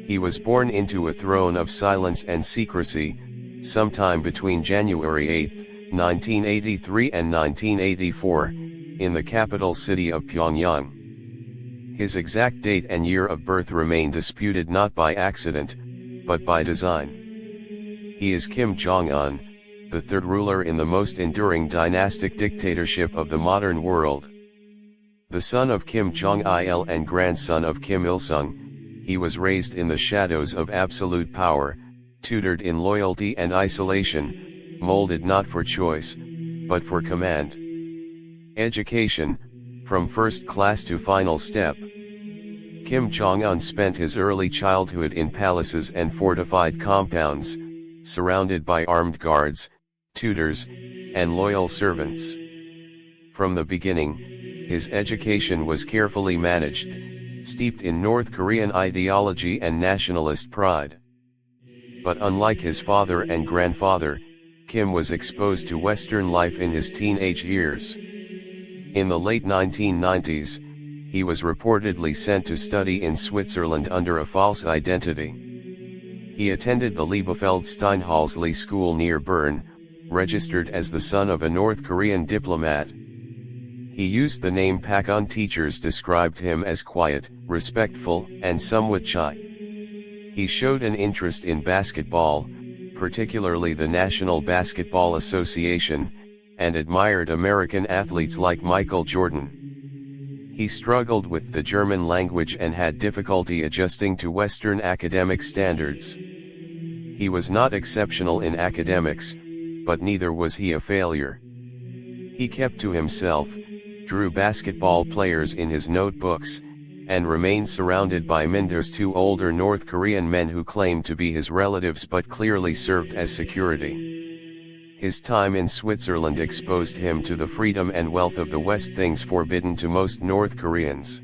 He was born into a throne of silence and secrecy, sometime between January 8, 1983 and 1984, in the capital city of Pyongyang. His exact date and year of birth remain disputed not by accident, but by design. He is Kim Jong Un, the third ruler in the most enduring dynastic dictatorship of the modern world. The son of Kim Jong Il and grandson of Kim Il-sung, he was raised in the shadows of absolute power, tutored in loyalty and isolation, molded not for choice, but for command. Education, from first class to final step. Kim Jong-un spent his early childhood in palaces and fortified compounds, surrounded by armed guards, tutors, and loyal servants. From the beginning, his education was carefully managed, steeped in North Korean ideology and nationalist pride. But unlike his father and grandfather, Kim was exposed to Western life in his teenage years. In the late 1990s, he was reportedly sent to study in Switzerland under a false identity. He attended the Liebefeld-Steinhäusli school near Bern, registered as the son of a North Korean diplomat. He used the name Pak-un. Teachers described him as quiet, respectful, and somewhat shy. He showed an interest in basketball, particularly the National Basketball Association, and admired American athletes like Michael Jordan. He struggled with the German language and had difficulty adjusting to Western academic standards. He was not exceptional in academics, but neither was he a failure. He kept to himself, drew basketball players in his notebooks, and remained surrounded by mentors, two older North Korean men who claimed to be his relatives but clearly served as security. His time in Switzerland exposed him to the freedom and wealth of the West, things forbidden to most North Koreans.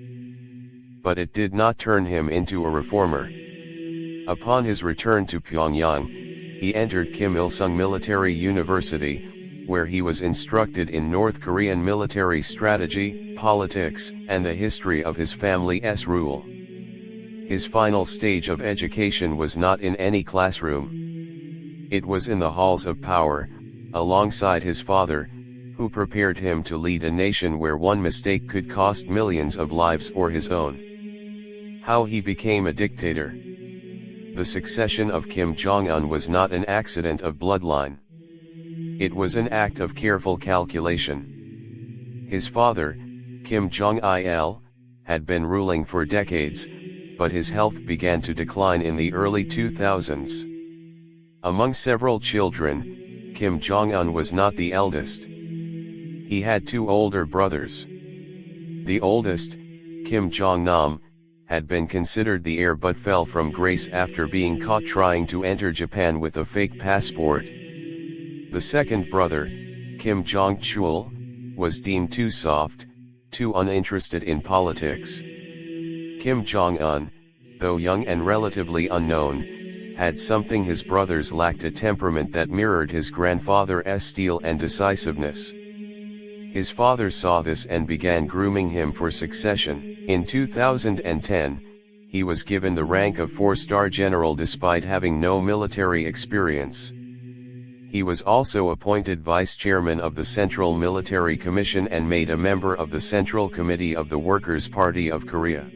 But it did not turn him into a reformer. Upon his return to Pyongyang, he entered Kim Il-sung Military University, where he was instructed in North Korean military strategy, politics, and the history of his family's rule. His final stage of education was not in any classroom. It was in the halls of power, alongside his father, who prepared him to lead a nation where one mistake could cost millions of lives or his own. How he became a dictator. The succession of Kim Jong-un was not an accident of bloodline. It was an act of careful calculation. His father, Kim Jong-il, had been ruling for decades, but his health began to decline in the early 2000s. Among several children, Kim Jong-un was not the eldest. He had two older brothers. The oldest, Kim Jong-nam, had been considered the heir but fell from grace after being caught trying to enter Japan with a fake passport. The second brother, Kim Jong-chul, was deemed too soft, too uninterested in politics. Kim Jong-un, though young and relatively unknown, had something his brothers lacked: a temperament that mirrored his grandfather's steel and decisiveness. His father saw this and began grooming him for succession. In 2010, he was given the rank of 4-star general despite having no military experience. He was also appointed vice chairman of the Central Military Commission and made a member of the Central Committee of the Workers' Party of Korea.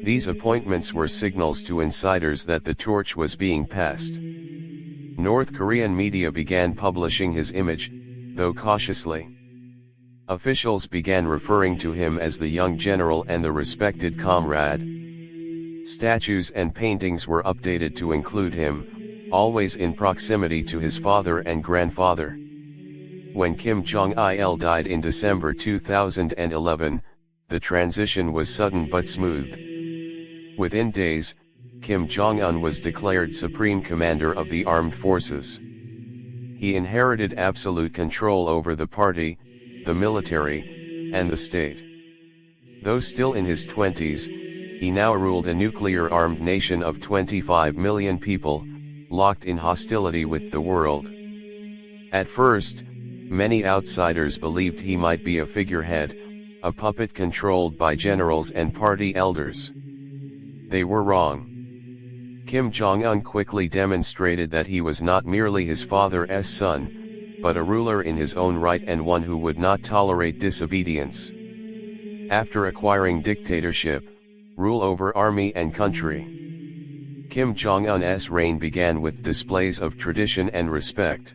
These appointments were signals to insiders that the torch was being passed. North Korean media began publishing his image, though cautiously. Officials began referring to him as the young general and the respected comrade. Statues and paintings were updated to include him, always in proximity to his father and grandfather. When Kim Jong-il died in December 2011, the transition was sudden but smooth. Within days, Kim Jong-un was declared supreme commander of the armed forces. He inherited absolute control over the party, the military, and the state. Though still in his 20s, he now ruled a nuclear-armed nation of 25 million people, locked in hostility with the world. At first, many outsiders believed he might be a figurehead, a puppet controlled by generals and party elders. They were wrong. Kim Jong Un quickly demonstrated that he was not merely his father's son, but a ruler in his own right and one who would not tolerate disobedience. After acquiring dictatorship, rule over army and country, Kim Jong Un's reign began with displays of tradition and respect.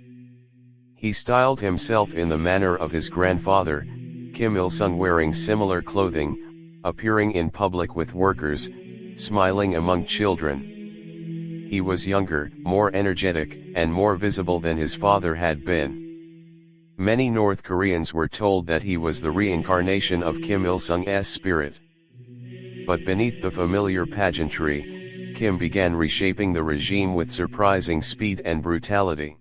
He styled himself in the manner of his grandfather, Kim Il-sung, wearing similar clothing, appearing in public with workers, smiling among children. He was younger, more energetic, and more visible than his father had been. Many North Koreans were told that he was the reincarnation of Kim Il-sung's spirit. But beneath the familiar pageantry, Kim began reshaping the regime with surprising speed and brutality.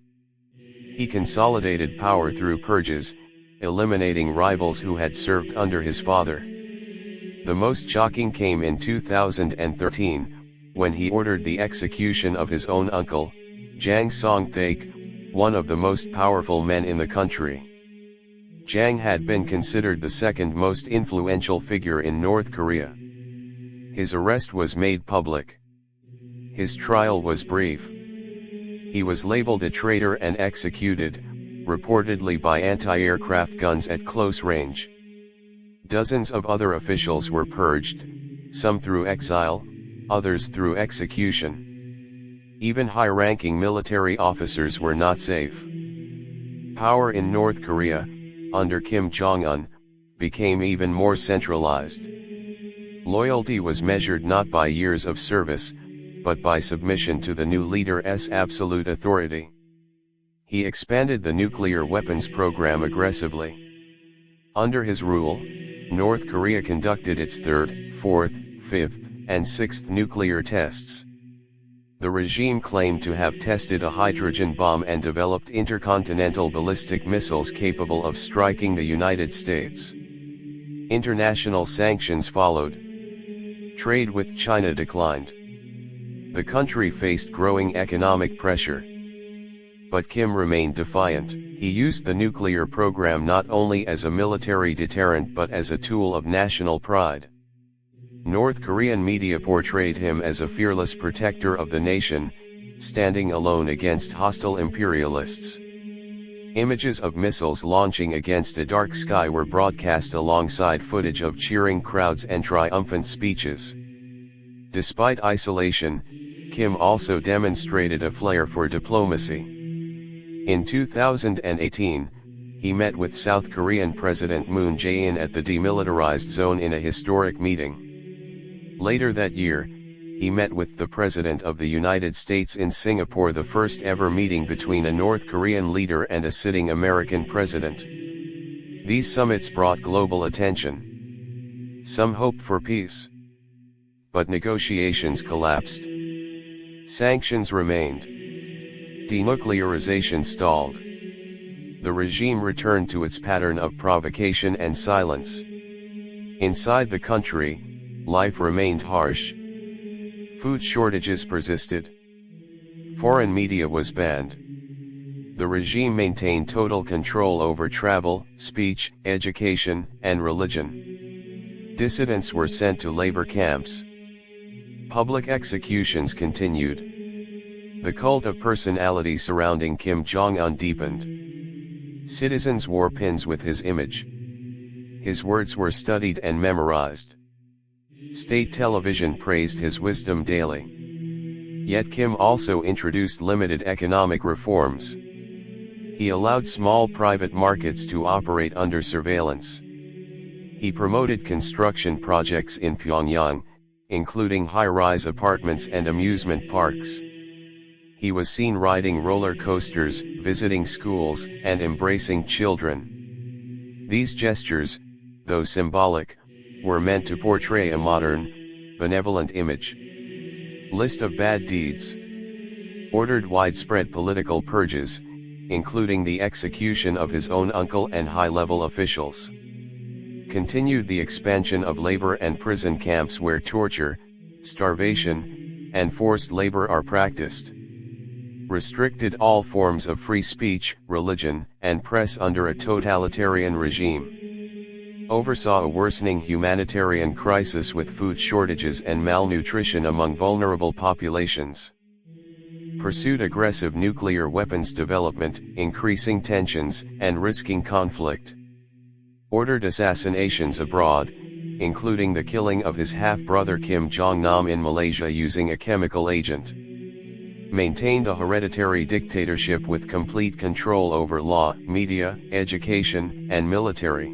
He consolidated power through purges, eliminating rivals who had served under his father. The most shocking came in 2013, when he ordered the execution of his own uncle, Jang Song-thaek, one of the most powerful men in the country. Jang had been considered the second most influential figure in North Korea. His arrest was made public. His trial was brief. He was labeled a traitor and executed, reportedly by anti-aircraft guns at close range. Dozens of other officials were purged, some through exile, others through execution. Even high-ranking military officers were not safe. Power in North Korea, under Kim Jong-un, became even more centralized. Loyalty was measured not by years of service, but by submission to the new leader's absolute authority. He expanded the nuclear weapons program aggressively. Under his rule, North Korea conducted its third, fourth, fifth, and sixth nuclear tests. The regime claimed to have tested a hydrogen bomb and developed intercontinental ballistic missiles capable of striking the United States. International sanctions followed. Trade with China declined. The country faced growing economic pressure. But Kim remained defiant. He used the nuclear program not only as a military deterrent but as a tool of national pride. North Korean media portrayed him as a fearless protector of the nation, standing alone against hostile imperialists. Images of missiles launching against a dark sky were broadcast alongside footage of cheering crowds and triumphant speeches. Despite isolation, Kim also demonstrated a flair for diplomacy. In 2018, he met with South Korean President Moon Jae-in at the demilitarized zone in a historic meeting. Later that year, he met with the President of the United States in Singapore, the first ever meeting between a North Korean leader and a sitting American president. These summits brought global attention. Some hoped for peace. But negotiations collapsed. Sanctions remained. Denuclearization stalled. The regime returned to its pattern of provocation and silence. Inside the country, life remained harsh. Food shortages persisted. Foreign media was banned. The regime maintained total control over travel, speech, education, and religion. Dissidents were sent to labor camps. Public executions continued. The cult of personality surrounding Kim Jong-un deepened. Citizens wore pins with his image. His words were studied and memorized. State television praised his wisdom daily. Yet Kim also introduced limited economic reforms. He allowed small private markets to operate under surveillance. He promoted construction projects in Pyongyang, including high-rise apartments and amusement parks. He was seen riding roller coasters, visiting schools, and embracing children. These gestures, though symbolic, were meant to portray a modern, benevolent image. List of bad deeds. Ordered widespread political purges, including the execution of his own uncle and high-level officials. Continued the expansion of labor and prison camps where torture, starvation, and forced labor are practiced. Restricted all forms of free speech, religion, and press under a totalitarian regime. oversaw a worsening humanitarian crisis with food shortages and malnutrition among vulnerable populations. Pursued aggressive nuclear weapons development, increasing tensions and risking conflict. Ordered assassinations abroad, including the killing of his half-brother Kim Jong Un in Malaysia using a chemical agent. Maintained a hereditary dictatorship with complete control over law, media, education, and military.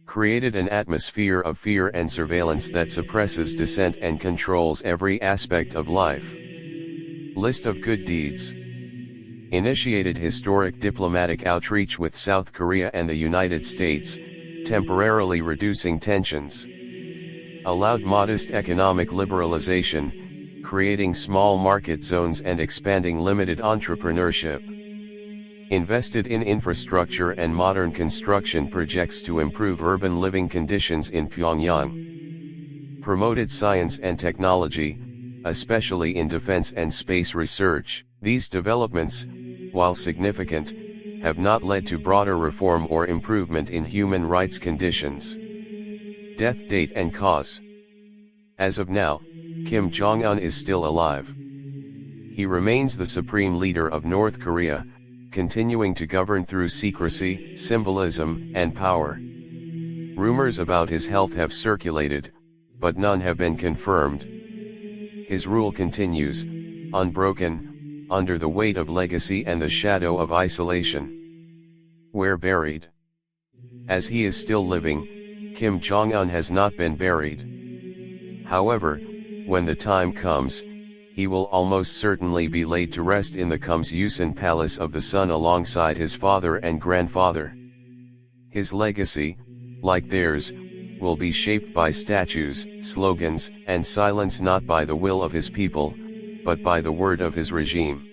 Created an atmosphere of fear and surveillance that suppresses dissent and controls every aspect of life. List of good deeds. Initiated historic diplomatic outreach with South Korea and the United States, temporarily reducing tensions. Allowed modest economic liberalization, creating small market zones and expanding limited entrepreneurship. Invested in infrastructure and modern construction projects to improve urban living conditions in Pyongyang. Promoted science and technology, especially in defense and space research. These developments, while significant, have not led to broader reform or improvement in human rights conditions. Death date and cause. As of now, Kim Jong Un is still alive. He remains the supreme leader of North Korea, continuing to govern through secrecy, symbolism, and power. Rumors about his health have circulated, but none have been confirmed. His rule continues, unbroken, under the weight of legacy and the shadow of isolation. Where buried? As he is still living, Kim Jong Un has not been buried. However, when the time comes, he will almost certainly be laid to rest in the Kumsusan Palace of the Sun alongside his father and grandfather. His legacy, like theirs, will be shaped by statues, slogans, and silence, not by the will of his people, but by the word of his regime.